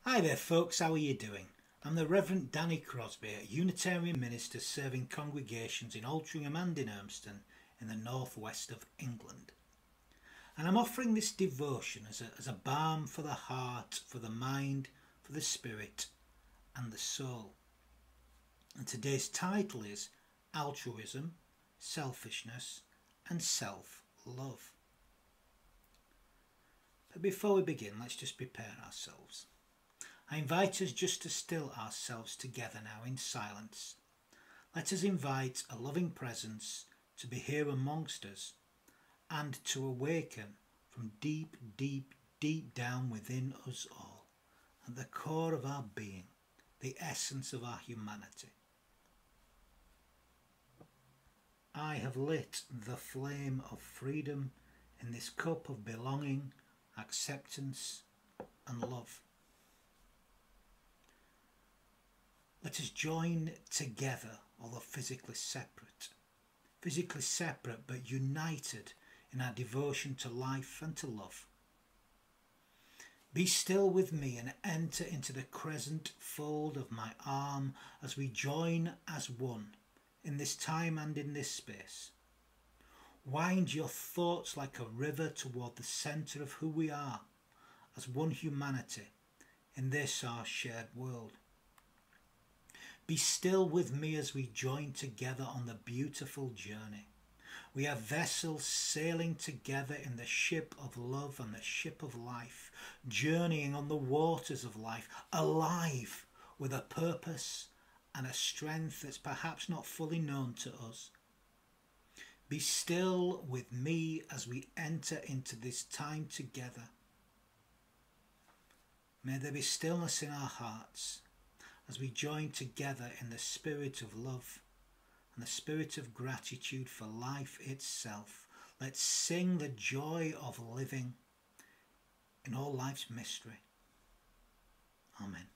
Hi there folks, how are you doing? I'm the Reverend Danny Crosby, a Unitarian minister serving congregations in Altrincham and in Urmston in the northwest of England. And I'm offering this devotion as a balm for the heart, for the mind, for the spirit and the soul. And today's title is Altruism, Selfishness and Self-Love. But before we begin, let's just prepare ourselves. I invite us just to still ourselves together now in silence. Let us invite a loving presence to be here amongst us and to awaken from deep, deep, deep down within us all, at the core of our being, the essence of our humanity. I have lit the flame of freedom in this cup of belonging, acceptance and love. Let us join together, although physically separate but united in our devotion to life and to love. Be still with me and enter into the crescent fold of my arm as we join as one in this time and in this space. Wind your thoughts like a river toward the centre of who we are as one humanity in this our shared world. Be still with me as we join together on the beautiful journey. We are vessels sailing together in the ship of love and the ship of life, journeying on the waters of life, alive with a purpose and a strength that's perhaps not fully known to us. Be still with me as we enter into this time together. May there be stillness in our hearts as we join together in the spirit of love and the spirit of gratitude for life itself. Let's sing the joy of living in all life's mystery. Amen.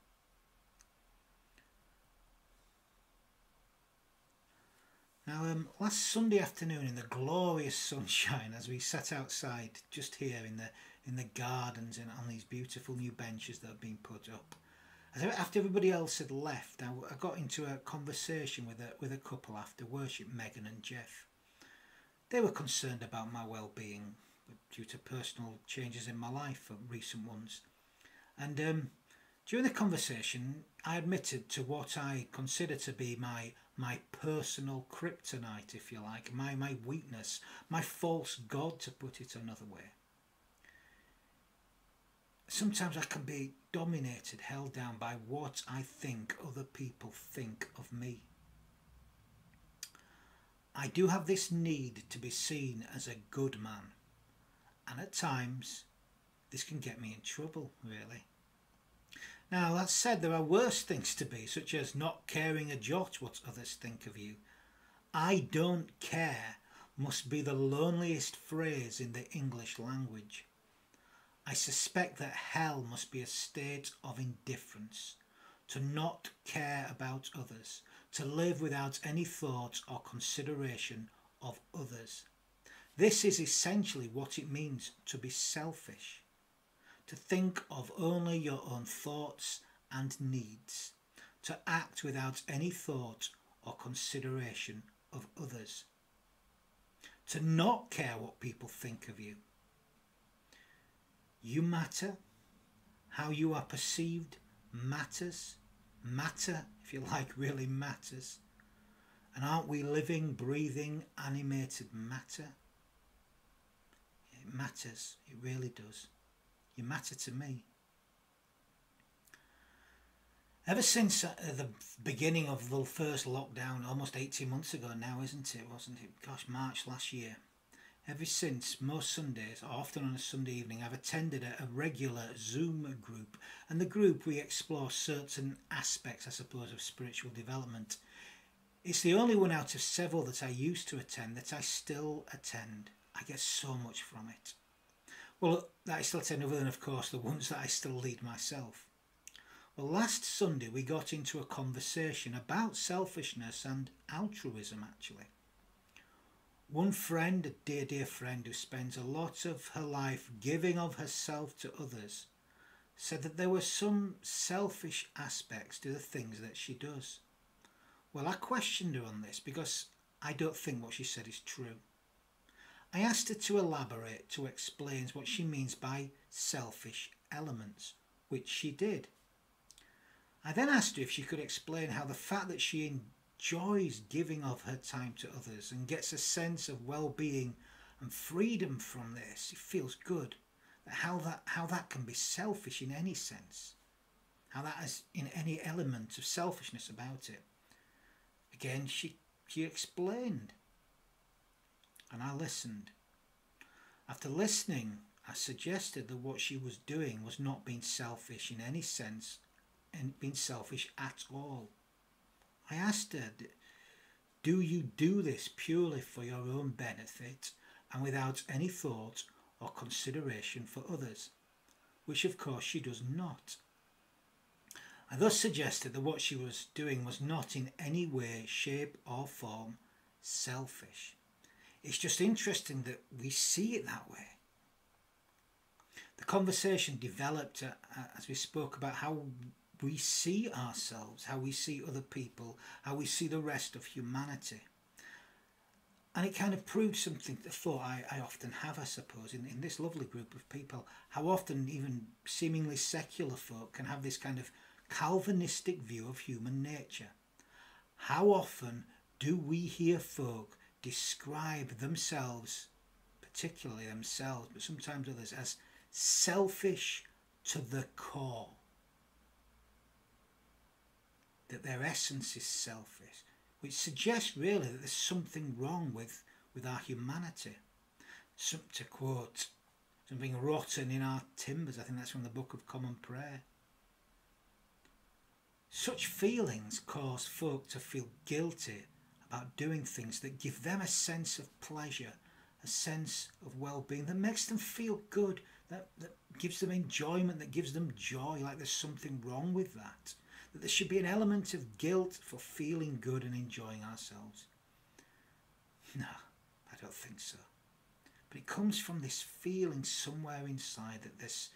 Now, last Sunday afternoon in the glorious sunshine, as we sat outside just here in the gardens and on these beautiful new benches that have been put up, after everybody else had left, I got into a conversation with a couple after worship, Megan and Jeff. They were concerned about my well-being due to personal changes in my life, recent ones. And during the conversation, I admitted to what I consider to be my personal kryptonite, if you like, my weakness, my false god, to put it another way. Sometimes I can be dominated, held down by what I think other people think of me. I do have this need to be seen as a good man, and at times this can get me in trouble, really. Now, that said, there are worse things to be, such as not caring a jot what others think of you. I don't care must be the loneliest phrase in the English language. I suspect that hell must be a state of indifference, to not care about others, to live without any thought or consideration of others. This is essentially what it means to be selfish, to think of only your own thoughts and needs, to act without any thought or consideration of others, to not care what people think of you. You matter. How you are perceived matters. Matter, if you like, really matters. And aren't we living, breathing, animated matter? It matters. It really does. You matter to me. Ever since the beginning of the first lockdown, almost 18 months ago now, isn't it? Wasn't it? Gosh, March last year. Ever since, most Sundays, or often on a Sunday evening, I've attended a regular Zoom group. And the group, we explore certain aspects, I suppose, of spiritual development. It's the only one out of several that I used to attend that I still attend. I get so much from it. Well, that I still attend, other than, of course, the ones that I still lead myself. Well, last Sunday we got into a conversation about selfishness and altruism, actually. One friend, a dear friend who spends a lot of her life giving of herself to others, said that there were some selfish aspects to the things that she does. Well, I questioned her on this because I don't think what she said is true. I asked her to elaborate, to explain what she means by selfish elements, which she did. I then asked her if she could explain how the fact that she enjoys giving of her time to others and gets a sense of well-being and freedom from this, it feels good, how that can be selfish in any sense, how that is in any element of selfishness about it. Again, she explained, and I listened. After listening, I suggested that what she was doing was not being selfish in any sense and being selfish at all. I asked her, do you do this purely for your own benefit and without any thought or consideration for others? Which of course she does not. I thus suggested that what she was doing was not in any way, shape or form selfish. It's just interesting that we see it that way. The conversation developed as we spoke about how we see ourselves, how we see other people, how we see the rest of humanity. And it kind of proved something, the thought I often have, I suppose, in this lovely group of people, how often even seemingly secular folk can have this kind of Calvinistic view of human nature. How often do we hear folk describe themselves, particularly themselves, but sometimes others, as selfish to the core? That their essence is selfish, which suggests really that there's something wrong with our humanity. To quote, something rotten in our timbers. I think that's from the Book of Common Prayer. Such feelings cause folk to feel guilty about doing things that give them a sense of pleasure, a sense of well-being, that makes them feel good, that gives them enjoyment, that gives them joy, like there's something wrong with that. That there should be an element of guilt for feeling good and enjoying ourselves. No, I don't think so. But it comes from this feeling somewhere inside that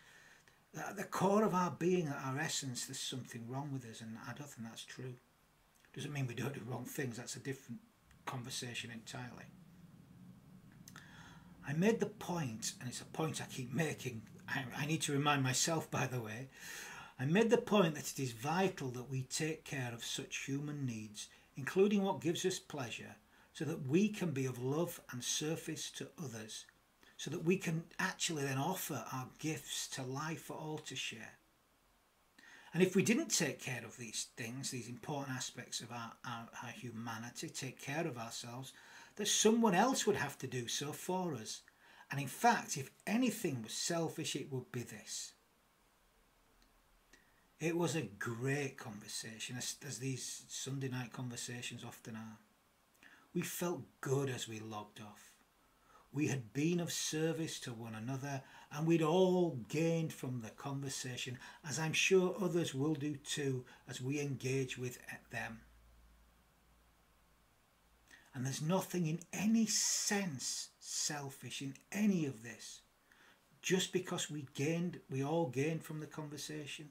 at the core of our being, at our essence, there's something wrong with us, and I don't think that's true. Doesn't mean we don't do wrong things, that's a different conversation entirely. I made the point, and it's a point I keep making, I need to remind myself, by the way, I made the point that it is vital that we take care of such human needs, including what gives us pleasure, so that we can be of love and service to others, so that we can actually then offer our gifts to life for all to share. And if we didn't take care of these things, these important aspects of our humanity, take care of ourselves, that someone else would have to do so for us. And in fact, if anything was selfish, it would be this. It was a great conversation, as these Sunday night conversations often are. We felt good as we logged off. We had been of service to one another, and we'd all gained from the conversation, as I'm sure others will do too as we engage with them. And there's nothing in any sense selfish in any of this. Just because we all gained from the conversation.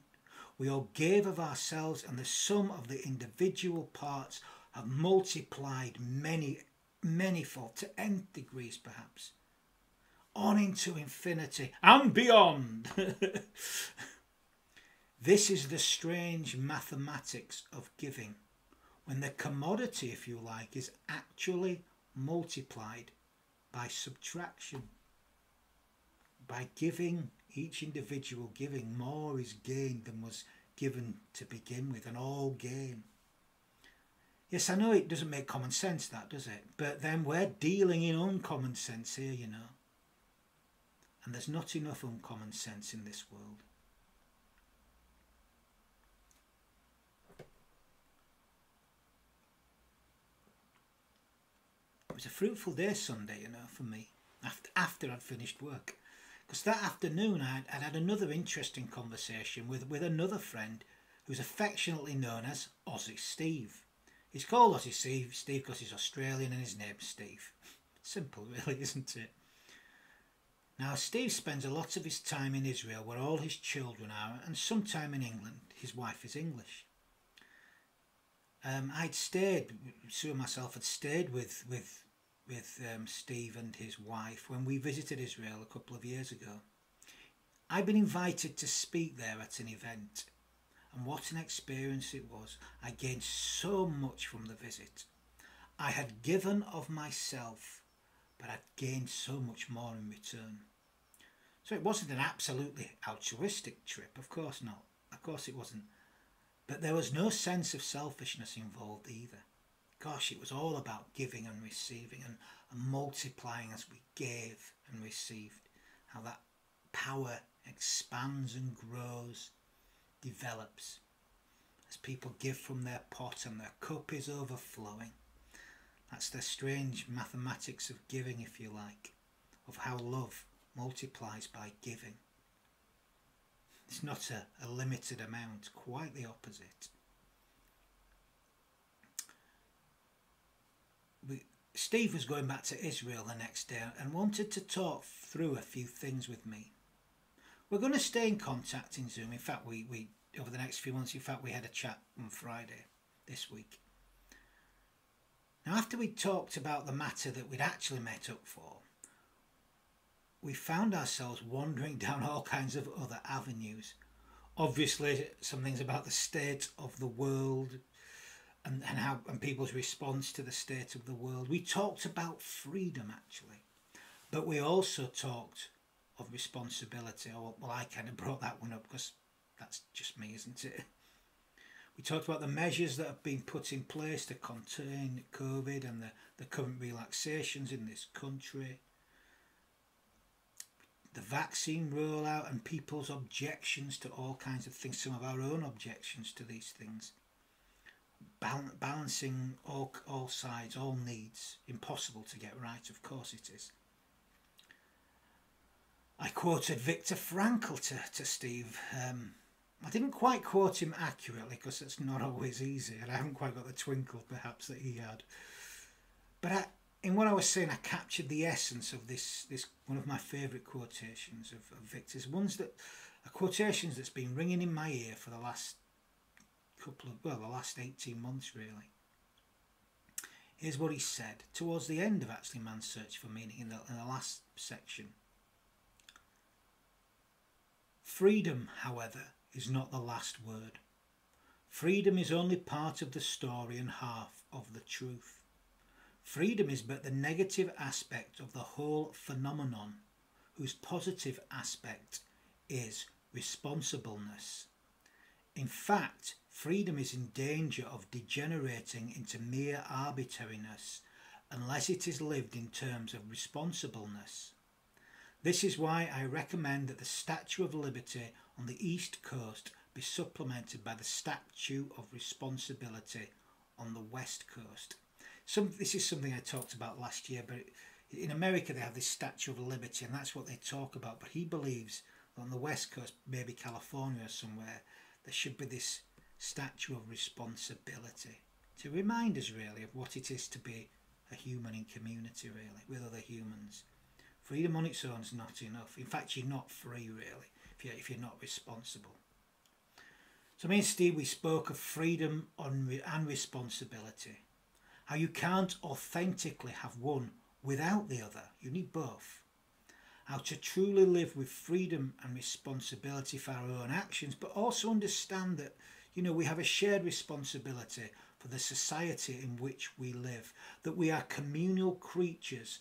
We all gave of ourselves, and the sum of the individual parts have multiplied manyfold, to nth degrees perhaps, on into infinity and beyond. This is the strange mathematics of giving, when the commodity, if you like, is actually multiplied by subtraction. By giving, each individual giving, more is gained than was given to begin with, and all gain. Yes, I know it doesn't make common sense, that, does it? But then we're dealing in uncommon sense here, you know. And there's not enough uncommon sense in this world. It was a fruitful day Sunday, you know, for me, after I'd finished work. Because that afternoon I'd had another interesting conversation with another friend who's affectionately known as Aussie Steve. He's called Aussie Steve because he's Australian and his name's Steve. Simple really, isn't it? Now, Steve spends a lot of his time in Israel, where all his children are, and some time in England. His wife is English. Sue and myself had stayed with Steve and his wife when we visited Israel a couple of years ago. I'd been invited to speak there at an event, and what an experience it was. I gained so much from the visit. I had given of myself, but I'd gained so much more in return. So it wasn't an absolutely altruistic trip, of course not. Of course it wasn't. But there was no sense of selfishness involved either. Gosh, it was all about giving and receiving and multiplying as we gave and received. How that power expands and grows, develops, as people give from their pot and their cup is overflowing. That's the strange mathematics of giving, if you like, of how love multiplies by giving. It's not a limited amount, quite the opposite. Steve was going back to Israel the next day and wanted to talk through a few things with me. We're going to stay in contact in Zoom. In fact, we over the next few months, in fact, we had a chat on Friday this week. Now, after we talked about the matter that we'd actually met up for, we found ourselves wandering down all kinds of other avenues. Obviously, some things about the state of the world and people's response to the state of the world. We talked about freedom, actually, but we also talked of responsibility. Well, I kind of brought that one up because that's just me, isn't it? We talked about the measures that have been put in place to contain COVID and the current relaxations in this country, the vaccine rollout and people's objections to all kinds of things, some of our own objections to these things, balancing all sides, all needs. Impossible to get right, of course it is. I quoted Viktor Frankl to Steve. I didn't quite quote him accurately because it's not always easy, and I haven't quite got the twinkle perhaps that he had. But in what I was saying, I captured the essence of this one of my favourite quotations of Victor's, quotations that's been ringing in my ear for the last the last 18 months really. Here's what he said towards the end of actually Man's Search for Meaning, in the last section. Freedom, however, is not the last word. Freedom is only part of the story and half of the truth. Freedom is but the negative aspect of the whole phenomenon, whose positive aspect is responsibleness. In fact, freedom is in danger of degenerating into mere arbitrariness unless it is lived in terms of responsibleness. This is why I recommend that the Statue of Liberty on the East Coast be supplemented by the Statue of Responsibility on the West Coast. This is something I talked about last year, but in America they have this Statue of Liberty and that's what they talk about. But he believes that on the West Coast, maybe California or somewhere, there should be this Statue of Responsibility to remind us really of what it is to be a human in community, really, with other humans. Freedom on its own is not enough. In fact, you're not free, really, if you're not responsible. So me and Steve, we spoke of freedom and responsibility. How you can't authentically have one without the other. You need both. How to truly live with freedom and responsibility for our own actions, but also understand that, we have a shared responsibility for the society in which we live, that we are communal creatures,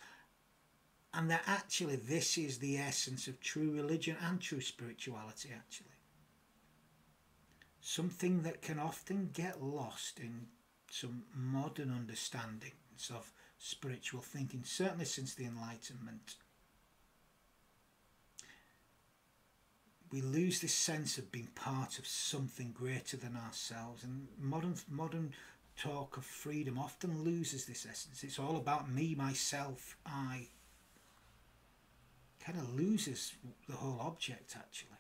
and that actually this is the essence of true religion and true spirituality, actually. Something that can often get lost in some modern understandings of spiritual thinking, certainly since the Enlightenment. We lose this sense of being part of something greater than ourselves, and modern talk of freedom often loses this essence. It's all about me, myself, I. Kind of loses the whole object, actually.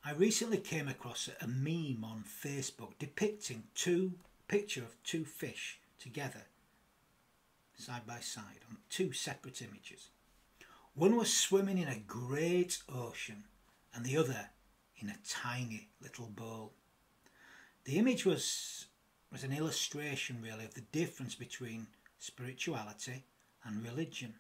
I recently came across a meme on Facebook depicting two picture of two fish together, side by side, on two separate images. One was swimming in a great ocean and the other in a tiny little bowl. The image was an illustration really of the difference between spirituality and religion.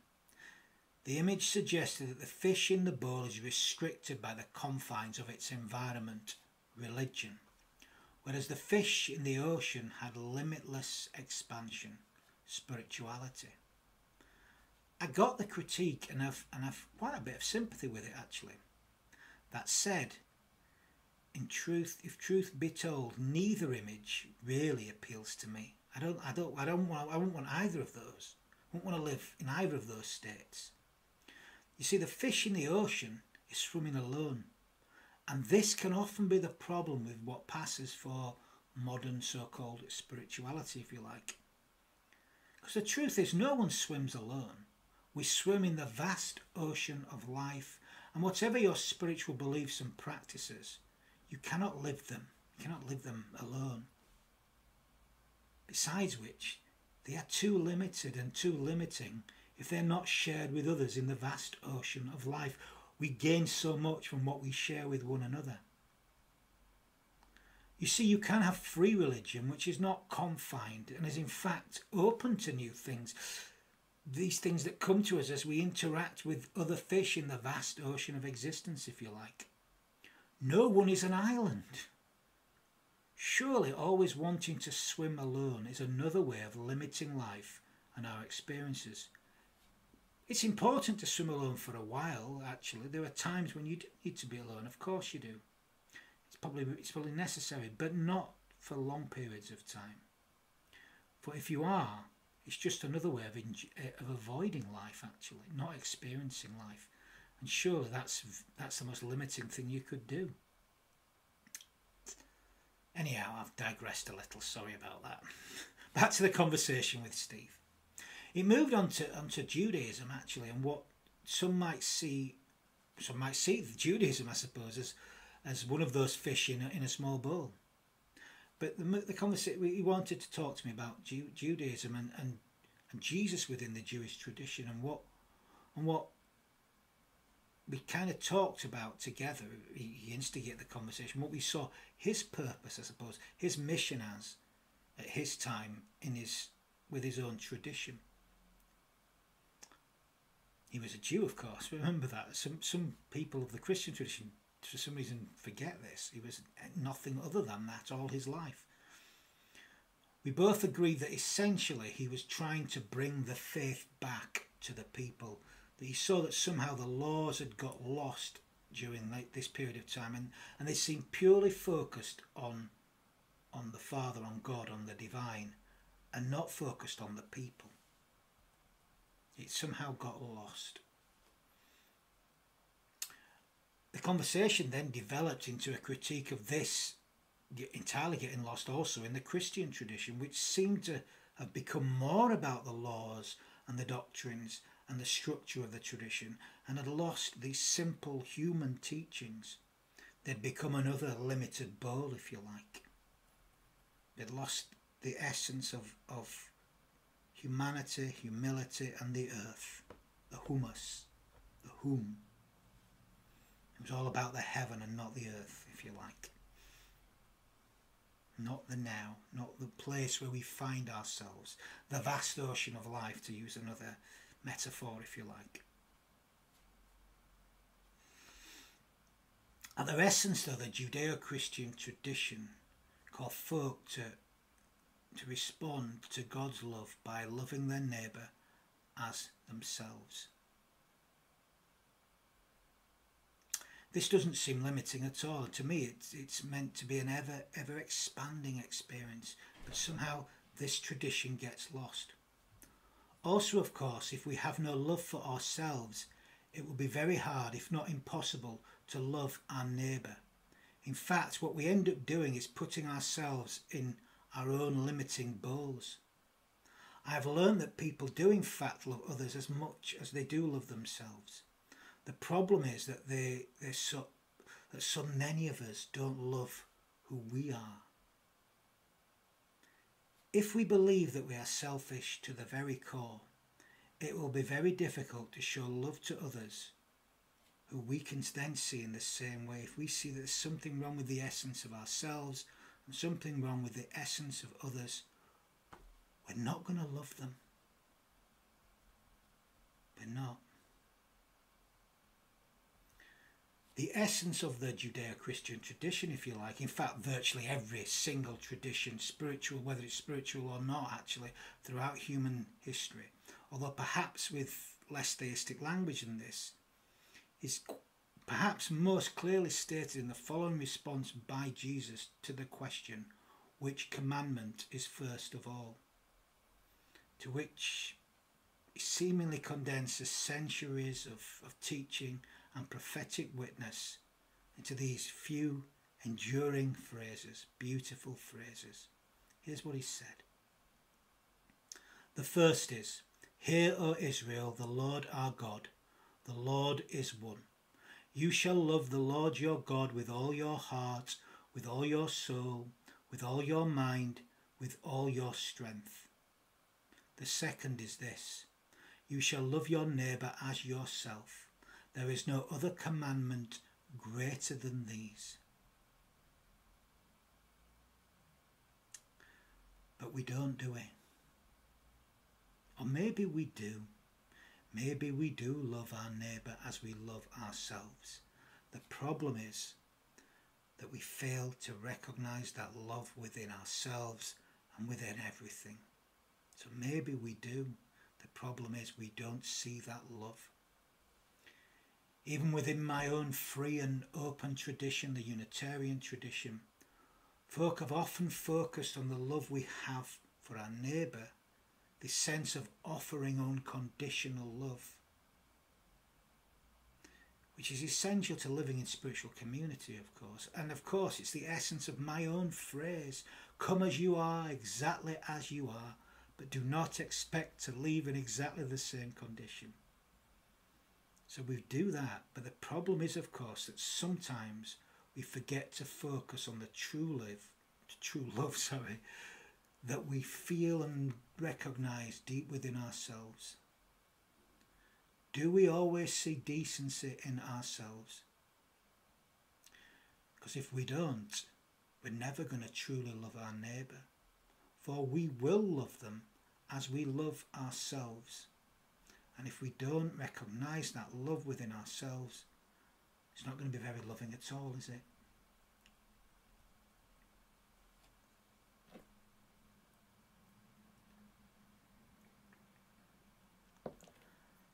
The image suggested that the fish in the bowl is restricted by the confines of its environment, religion, whereas the fish in the ocean had limitless expansion, spirituality. I got the critique and I've quite a bit of sympathy with it actually. That said, in truth, if truth be told, neither image really appeals to me. I wouldn't want either of those. I wouldn't want to live in either of those states. You see, the fish in the ocean is swimming alone, and this can often be the problem with what passes for modern so-called spirituality, if you like. Because the truth is, no one swims alone. We swim in the vast ocean of life, and whatever your spiritual beliefs and practices, you cannot live them. You cannot live them alone. Besides which, they are too limited and too limiting if they're not shared with others in the vast ocean of life. We gain so much from what we share with one another. You see, you can have free religion which is not confined and is in fact open to new things. These things that come to us as we interact with other fish in the vast ocean of existence, if you like. No one is an island. Surely always wanting to swim alone is another way of limiting life and our experiences. It's important to swim alone for a while, actually. There are times when you do need to be alone, of course you do. It's probably necessary, but not for long periods of time. For if you are, it's just another way of avoiding life, actually, not experiencing life. And surely that's the most limiting thing you could do. Anyhow, I've digressed a little, sorry about that. Back to the conversation with Steve. It moved on to Judaism, actually, and what some might see Judaism, I suppose, as one of those fish in a small bowl. But the conversation, he wanted to talk to me about Judaism and Jesus within the Jewish tradition, and what we kind of talked about together. He instigated the conversation, what we saw his purpose, I suppose, his mission as at his time with his own tradition. He was a Jew, of course. Remember that. Some people of the Christian tradition, for some reason, forget this. He was nothing other than that all his life. We both agreed that essentially he was trying to bring the faith back to the people. That he saw that somehow the laws had got lost during this period of time, and they seemed purely focused on the Father, on God, on the divine, and not focused on the people. It somehow got lost. The conversation then developed into a critique of this entirely getting lost also in the Christian tradition, which seemed to have become more about the laws and the doctrines and the structure of the tradition, and had lost these simple human teachings. They'd become another limited bowl, if you like. They'd lost the essence of humanity, humility, and the earth, the humus, the whom. It was all about the heaven and not the earth, if you like. Not the now, not the place where we find ourselves, the vast ocean of life, to use another metaphor, if you like. At their essence, though, the Judeo-Christian tradition called folk to respond to God's love by loving their neighbour as themselves. This doesn't seem limiting at all. To me, it's meant to be an ever expanding experience, but somehow this tradition gets lost. Also, of course, if we have no love for ourselves, it will be very hard, if not impossible, to love our neighbour. In fact, what we end up doing is putting ourselves in our own limiting bowls. I have learned that people do in fact love others as much as they do love themselves. The problem is that so many of us don't love who we are. If we believe that we are selfish to the very core, it will be very difficult to show love to others who we can then see in the same way. If we see that there's something wrong with the essence of ourselves and something wrong with the essence of others, we're not going to love them. We're not. The essence of the Judeo-Christian tradition, if you like, in fact virtually every single tradition, spiritual, whether it's spiritual or not actually, throughout human history, although perhaps with less theistic language than this, is perhaps most clearly stated in the following response by Jesus to the question, which commandment is first of all? To which he seemingly condenses centuries of teaching and prophetic witness into these few enduring phrases, beautiful phrases. Here's what he said. The first is, "Hear, O Israel, the Lord our God, the Lord is one. You shall love the Lord your God with all your heart, with all your soul, with all your mind, with all your strength." The second is this, "You shall love your neighbour as yourself. There is no other commandment greater than these." But we don't do it. Or maybe we do. Maybe we do love our neighbour as we love ourselves. The problem is that we fail to recognise that love within ourselves and within everything. So maybe we do. The problem is we don't see that love. Even within my own free and open tradition, the Unitarian tradition, folk have often focused on the love we have for our neighbour, this sense of offering unconditional love, which is essential to living in spiritual community, of course. And of course, it's the essence of my own phrase, "Come as you are, exactly as you are, but do not expect to leave in exactly the same condition." So we do that, but the problem is, of course, that sometimes we forget to focus on the true love, that we feel and recognise deep within ourselves. Do we always see decency in ourselves? Because if we don't, we're never going to truly love our neighbour, for we will love them as we love ourselves. And if we don't recognise that love within ourselves, it's not going to be very loving at all, is it?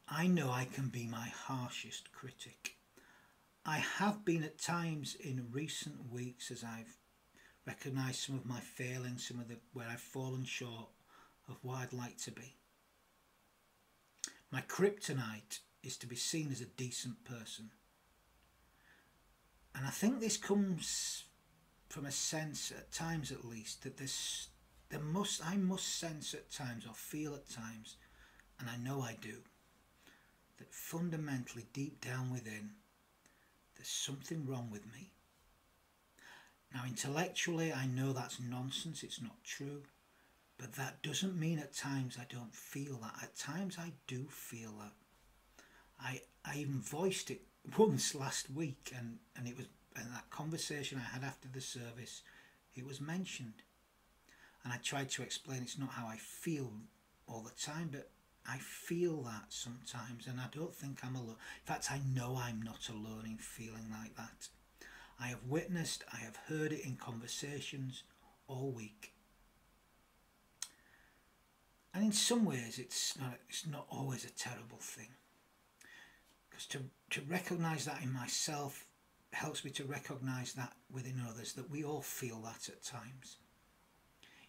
I know I can be my harshest critic. I have been at times in recent weeks as I've recognised some of my failings, where I've fallen short of what I'd like to be. My kryptonite is to be seen as a decent person. And I think this comes from a sense, at times at least, that I must sense at times, or feel at times, and I know I do, that fundamentally deep down within, there's something wrong with me. Now intellectually I know that's nonsense, it's not true, but that doesn't mean at times I don't feel that. At times I do feel that. I even voiced it once last week, and it was in that conversation I had after the service, it was mentioned. And I tried to explain it's not how I feel all the time, but I feel that sometimes, and I don't think I'm alone. In fact, I know I'm not alone in feeling like that. I have witnessed, I have heard it in conversations all week. And in some ways it's not always a terrible thing. Because to recognise that in myself helps me to recognise that within others, that we all feel that at times.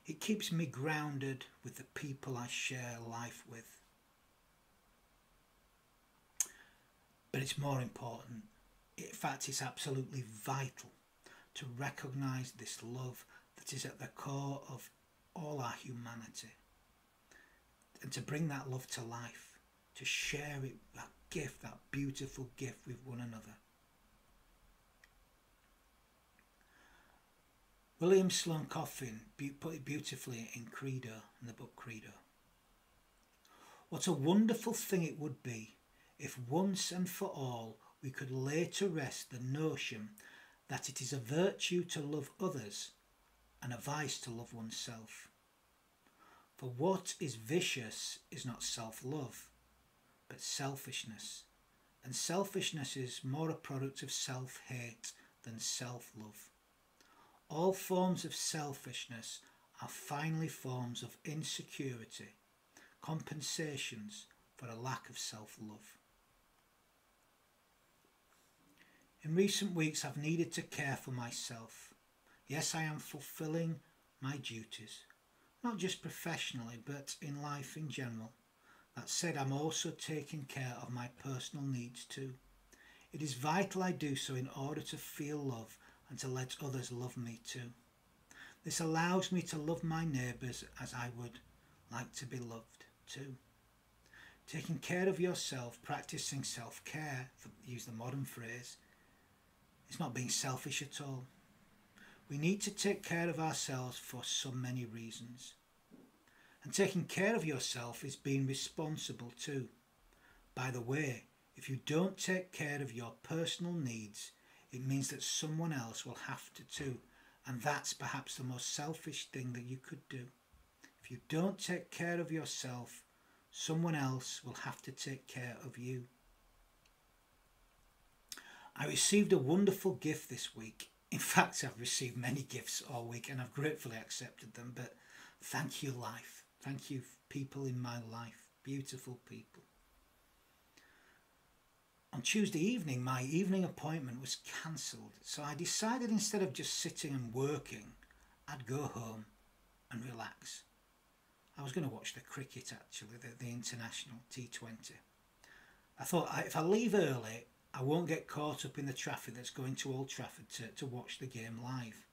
It keeps me grounded with the people I share life with. But it's more important, in fact it's absolutely vital, to recognise this love that is at the core of all our humanity, and to bring that love to life, to share it, that gift, that beautiful gift with one another. William Sloane Coffin put it beautifully in the book Credo. What a wonderful thing it would be if once and for all we could lay to rest the notion that it is a virtue to love others and a vice to love oneself. For what is vicious is not self-love, but selfishness, and selfishness is more a product of self-hate than self-love. All forms of selfishness are finally forms of insecurity, compensations for a lack of self-love. In recent weeks I've needed to care for myself. Yes, I am fulfilling my duties, not just professionally but in life in general. That said, I'm also taking care of my personal needs too. It is vital I do so in order to feel love and to let others love me too. This allows me to love my neighbours as I would like to be loved too. Taking care of yourself, practicing self-care, to use the modern phrase, is not being selfish at all. We need to take care of ourselves for so many reasons. And taking care of yourself is being responsible too. By the way, if you don't take care of your personal needs, it means that someone else will have to too. And that's perhaps the most selfish thing that you could do. If you don't take care of yourself, someone else will have to take care of you. I received a wonderful gift this week. In fact, I've received many gifts all week and I've gratefully accepted them. But thank you, life. Thank you, people in my life. Beautiful people. On Tuesday evening, my evening appointment was cancelled. So I decided instead of just sitting and working, I'd go home and relax. I was going to watch the cricket actually, the international T20. I thought if I leave early, I won't get caught up in the traffic that's going to Old Trafford to watch the game live.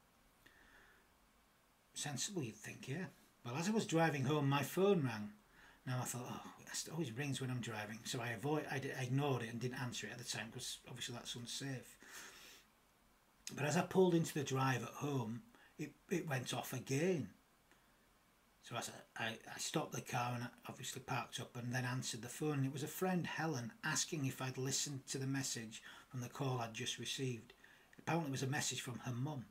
Sensible, you'd think, yeah. Well, as I was driving home, my phone rang. Now I thought, oh, it always rings when I'm driving. So I ignored it and didn't answer it at the time because obviously that's unsafe. But as I pulled into the drive at home, it went off again. So as I stopped the car and I obviously parked up and then answered the phone. And it was a friend, Helen, asking if I'd listened to the message from the call I'd just received. Apparently it was a message from her mum.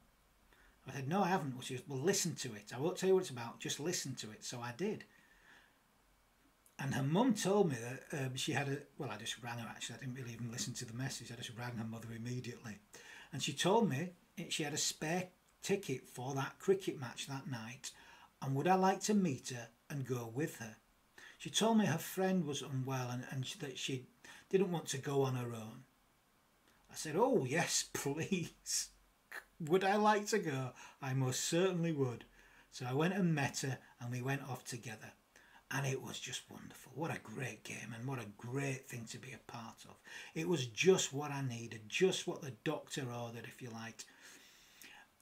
I said, no, I haven't. Well, she goes, well, listen to it. I won't tell you what it's about, just listen to it. So I did. And her mum told me that she had I just rang her actually. I didn't really even listen to the message. I just rang her mother immediately. And she told me she had a spare ticket for that cricket match that night. And would I like to meet her and go with her? She told me her friend was unwell and that she didn't want to go on her own. I said, oh yes, please. Would I like to go? I most certainly would. So I went and met her and we went off together. And it was just wonderful. What a great game and what a great thing to be a part of. It was just what I needed, just what the doctor ordered, if you like.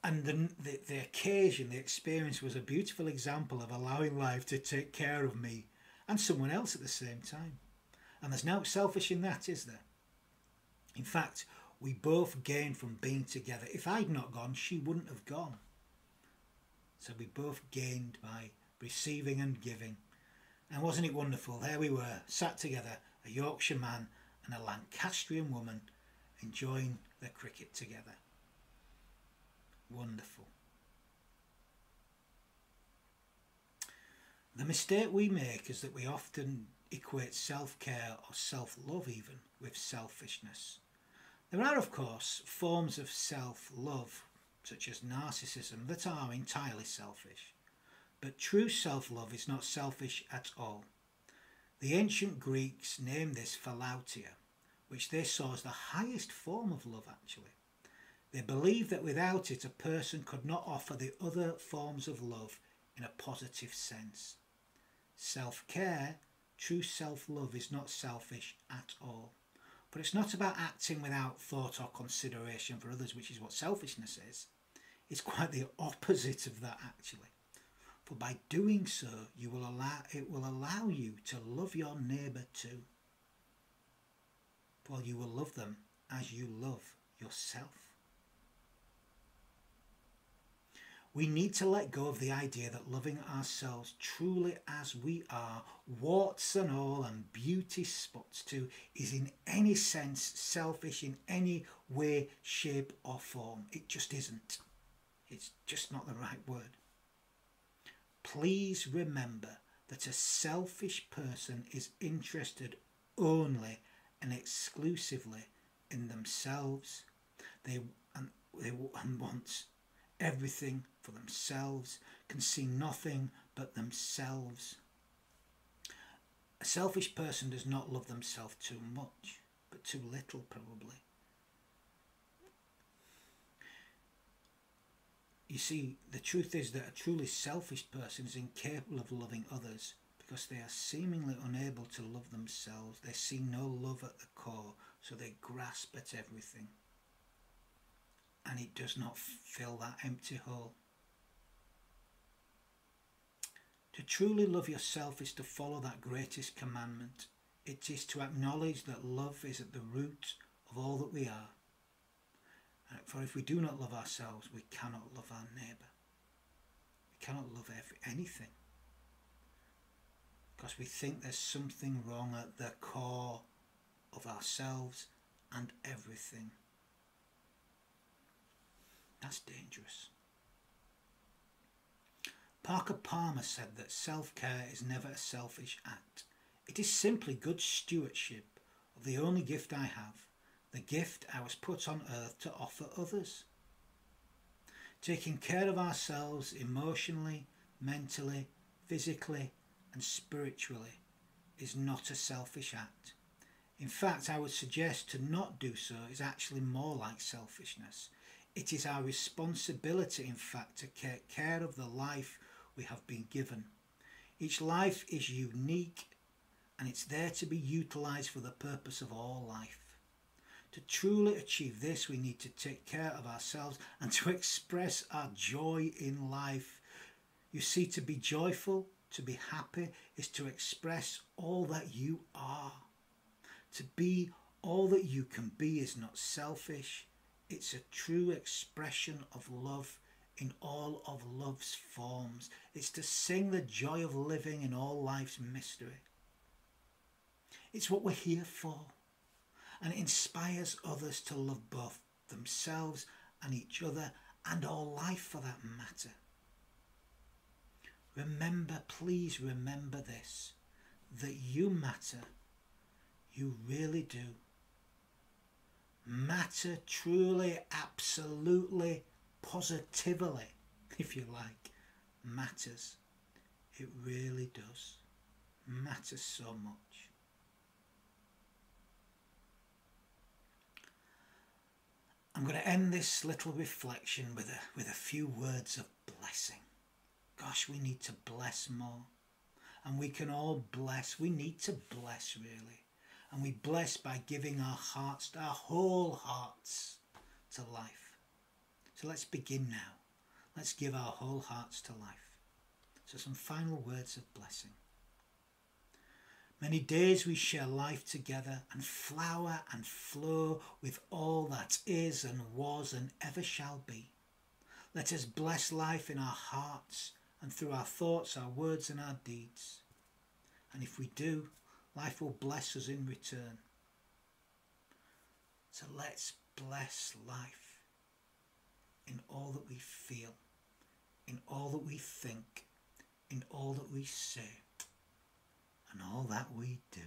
And the occasion, the experience was a beautiful example of allowing life to take care of me and someone else at the same time. And there's no selfish in that, is there? In fact, we both gained from being together. If I'd not gone, she wouldn't have gone. So we both gained by receiving and giving. And wasn't it wonderful? There we were, sat together, a Yorkshire man and a Lancastrian woman, enjoying the cricket together. Wonderful. The mistake we make is that we often equate self-care or self-love even with selfishness. There are, of course, forms of self-love, such as narcissism, that are entirely selfish. But true self-love is not selfish at all. The ancient Greeks named this philautia, which they saw as the highest form of love actually. They believed that without it a person could not offer the other forms of love in a positive sense. Self-care, true self-love is not selfish at all. But it's not about acting without thought or consideration for others, which is what selfishness is. It's quite the opposite of that actually. For by doing so, it will allow you to love your neighbour too. For you will love them as you love yourself. We need to let go of the idea that loving ourselves truly as we are, warts and all and beauty spots too, is in any sense selfish in any way, shape or form. It just isn't. It's just not the right word. Please remember that a selfish person is interested only and exclusively in themselves. They want everything for themselves, can see nothing but themselves. A selfish person does not love themselves too much, but too little probably. You see, the truth is that a truly selfish person is incapable of loving others because they are seemingly unable to love themselves. They see no love at the core, so they grasp at everything. And it does not fill that empty hole. To truly love yourself is to follow that greatest commandment. It is to acknowledge that love is at the root of all that we are. For if we do not love ourselves, we cannot love our neighbour. We cannot love anything. Because we think there's something wrong at the core of ourselves and everything. That's dangerous. Parker Palmer said that self-care is never a selfish act. It is simply good stewardship of the only gift I have, the gift I was put on earth to offer others. Taking care of ourselves emotionally, mentally, physically and spiritually is not a selfish act. In fact, I would suggest to not do so is actually more like selfishness. It is our responsibility, in fact, to take care of the life we have been given. Each life is unique and it's there to be utilised for the purpose of all life. To truly achieve this, we need to take care of ourselves and to express our joy in life. You see, to be joyful, to be happy, is to express all that you are. To be all that you can be is not selfish. It's a true expression of love in all of love's forms. It's to sing the joy of living in all life's mystery. It's what we're here for. And it inspires others to love both themselves and each other and all life for that matter. Remember, please remember this, that you matter. You really do. Matter truly, absolutely, positively, if you like, matters. It really does. Matters so much. I'm going to end this little reflection with a few words of blessing. Gosh, we need to bless more. And we can all bless. We need to bless, really. And we bless by giving our hearts, our whole hearts, to life. So let's begin now. Let's give our whole hearts to life. So some final words of blessing. Many days we share life together and flower and flow with all that is and was and ever shall be. Let us bless life in our hearts and through our thoughts, our words and our deeds. And if we do, life will bless us in return. So let's bless life in all that we feel, in all that we think, in all that we say, and all that we do.